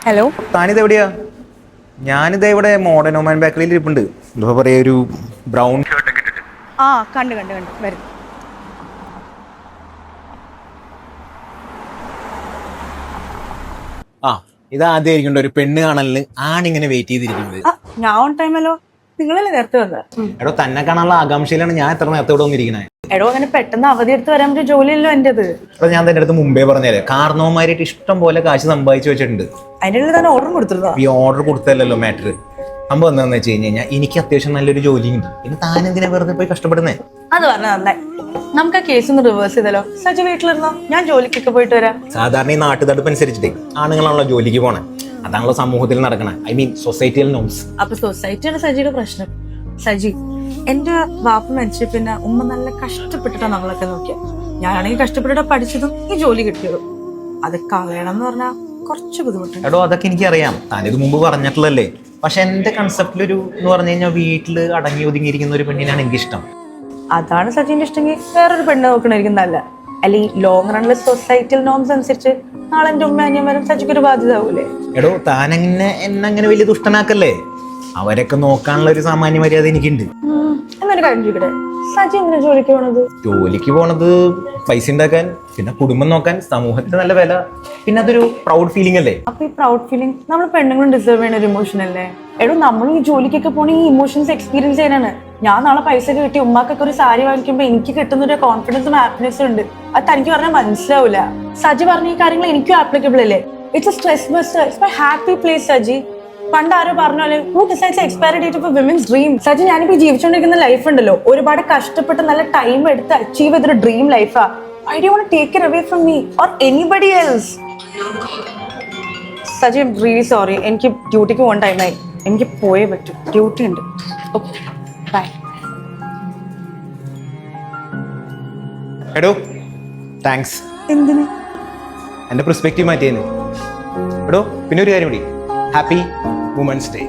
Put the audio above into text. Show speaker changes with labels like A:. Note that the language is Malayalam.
A: ഹലോ,
B: താനിത് എവിടെയാ? ഞാനിത് ഇവിടെ മോഡേൺ ഒമാൻ ബേക്കറിയിൽ ഇരിപ്പുണ്ട്. എന്താ പറയാ, ഒരു ബ്രൗൺ ഷർട്ട് ഒക്കെ ഇട്ടിട്ട്.
A: ആ കണ്ടു വരും.
B: ആ, ഇതാദ്യമായിരിക്കും ഒരു പെണ്ണ് കാണലിന് ആണിങ്ങനെ വെയിറ്റ് ചെയ്തിരിക്കുന്നത്.
A: ഞാൻ ഓൺ ടൈമല്ലോ, നിങ്ങളല്ലേ നേരത്തെ വന്നത്?
B: എടോ, തന്നെ കാണാനുള്ള ആകാംക്ഷയിലാണ് ഞാൻ എത്ര നേരത്തെ ഇവിടെ വന്നിരിക്കുന്നത്.
A: എടോ, അങ്ങനെ പെട്ടെന്ന് അവധി എടുത്ത് വരാൻ പറ്റിയ ജോലിയല്ലോ എന്റേത്.
B: അപ്പൊ ഞാൻ തന്റെ അടുത്ത് മുമ്പേ പറഞ്ഞേരെ, കാരണവന്മാരായിട്ട് ഇഷ്ടം പോലെ കാശ് സമ്പാദിച്ചു വെച്ചിട്ടുണ്ട്.
A: അതിൻ്റെ ഇടയിൽ തന്നെ ഓർഡർ കൊടുത്തിരുന്നോ?
B: ഈ ഓർഡർ കൊടുത്തല്ലോ മാറ്റർ. സംഭവം എന്താണെന്ന് വെച്ച് കഴിഞ്ഞാൽ എനിക്ക് അത്യാവശ്യം നല്ലൊരു ജോലിയുണ്ട്. പിന്നെ താനെന്തിനാ വെറുതെ പോയി കഷ്ടപ്പെടുന്നേ?
A: അത് പറഞ്ഞ നന്നായി. നമുക്ക് ആ കേസ് ഒന്ന് റിവേഴ്സ് ചെയ്തല്ലോ. സജി വീട്ടിലിരുന്നോ, ഞാൻ ജോലിക്കൊക്കെ പോയിട്ട് വരാം.
B: സാധാരണ ഈ നാട്ടുതടുപ്പ് അനുസരിച്ചിട്ടേ ആണുങ്ങളാണല്ലോ ജോലിക്ക് പോണേ. അതാണല്ലോ സമൂഹത്തിൽ നടക്കണേ. I mean societal norms.
A: അപ്പൊ സൊസൈറ്റിയുടെ സജിയുടെ പ്രശ്നം. സജി, എന്റെ വാപ്പ മരിച്ചു പിന്നെ ഉമ്മ നല്ല കഷ്ടപ്പെട്ടിട്ടാ നമ്മളൊക്കെ നോക്കിയ. ഞാനാണെങ്കിൽ കഷ്ടപ്പെട്ടിട്ടാ പഠിച്ചതും ഈ ജോലി കിട്ടിയതും. അത് കളയണം എന്ന് പറഞ്ഞാൽ കുറച്ച് ബുദ്ധിമുട്ടുണ്ട്.
B: എടോ, അതൊക്കെ എനിക്കറിയാം, താനിത് മുമ്പ് പറഞ്ഞിട്ടുള്ളല്ലേ. പക്ഷെ എന്റെ കൺസെപ്റ്റിലൊരു എന്ന് പറഞ്ഞു കഴിഞ്ഞാൽ വീട്ടിൽ അടങ്ങി ഒതുങ്ങിയിരിക്കുന്ന ഒരു പെണ്ണിനാണ് എനിക്കിഷ്ടം.
A: അതാണ് സച്ചിന്റെ ഇഷ്ടമെങ്കിൽ വേറൊരു പെണ്ണ് നോക്കണായിരിക്കും നല്ല. അല്ലെ ഈ ലോങ് റണ്ണിലെ സൊസൈറ്റിയൽ നോംസ് അനുസരിച്ച് നാളെ എന്റെ ഉമ്മ അനിയന്മാരും സച്ചിക്ക് ഒരു ബാധ്യത ആവൂലേ?
B: എടോ, എന്നെ വലിയ ദുഷ്ടനാക്കല്ലേ. അവരൊക്കെ നോക്കാനുള്ള ഒരു സാമാന്യ മര്യാദ എനിക്കുണ്ട്.
A: എന്നൊരു കാര്യം ചോദിക്കട്ടെ, സച്ചി എന്തിനാ ജോലിക്ക് പോണത്?
B: ജോലിക്ക് പോണത് പൈസ ഉണ്ടാക്കാൻ, പിന്നെ കുടുംബം നോക്കാൻ, സമൂഹത്തിന് നല്ല വില, പിന്നെ അതൊരു പ്രൗഡ് ഫീലിംഗ് അല്ലേ.
A: അപ്പൊ ഈ പ്രൗഡ് ഫീലിംഗ് നമ്മൾ പെണ്ണുങ്ങളും ഡിസേർവ് ചെയ്യുന്ന ഒരു ഇമോഷൻ അല്ലേ? എടോ, നമ്മൾ ഈ ജോലിക്കൊക്കെ പോണ ഈ ഇമോഷൻസ് എക്സ്പീരിയൻസ് ചെയ്യാനാണ്. ഞാൻ നാളെ പൈസ കിട്ടി ഉമ്മാക്കൊക്കെ ഒരു സാരി വാങ്ങിക്കുമ്പോ എനിക്ക് കിട്ടുന്ന ഒരു കോൺഫിഡൻസും ഹാപ്പിനെസ്സും ഉണ്ട്. അത് തനിക്ക് പറഞ്ഞാൽ മനസ്സിലാവൂല. സജി പറഞ്ഞ ഈ കാര്യങ്ങൾ എനിക്കും ആപ്ലിക്കബിൾ അല്ലേ? It's a stress buster, it's my happy place. Saji, പണ്ട് ആരോ പറഞ്ഞോലെ who decides expiry date of women's dream. Saji, ഞാനിപ്പോ ജീവിച്ചുകൊണ്ടിരിക്കുന്ന ലൈഫ് ഉണ്ടല്ലോ, ഒരുപാട് കഷ്ടപ്പെട്ട് നല്ല ടൈം എടുത്ത് അച്ചീവ് ചെയ്തൊരു ഡ്രീം ലൈഫാ. I don't want to take it away from me or anybody else. Saji, I am really sorry. എനിക്ക് ഡ്യൂട്ടിക്ക് പോകാൻ ടൈമായി. എനിക്ക് പോയേ പറ്റൂ, ഡ്യൂട്ടി ഉണ്ട്. Okay, bye.
B: എടോ, താങ്ക്സ്.
A: എന്തിന്?
B: എന്റെ പെർസ്പെക്റ്റീവ് മാറ്റിയേന്. എടോ, പിന്നെ ഒരു കാര്യം കൂടി, ഹാപ്പി വുമൻസ് ഡേ.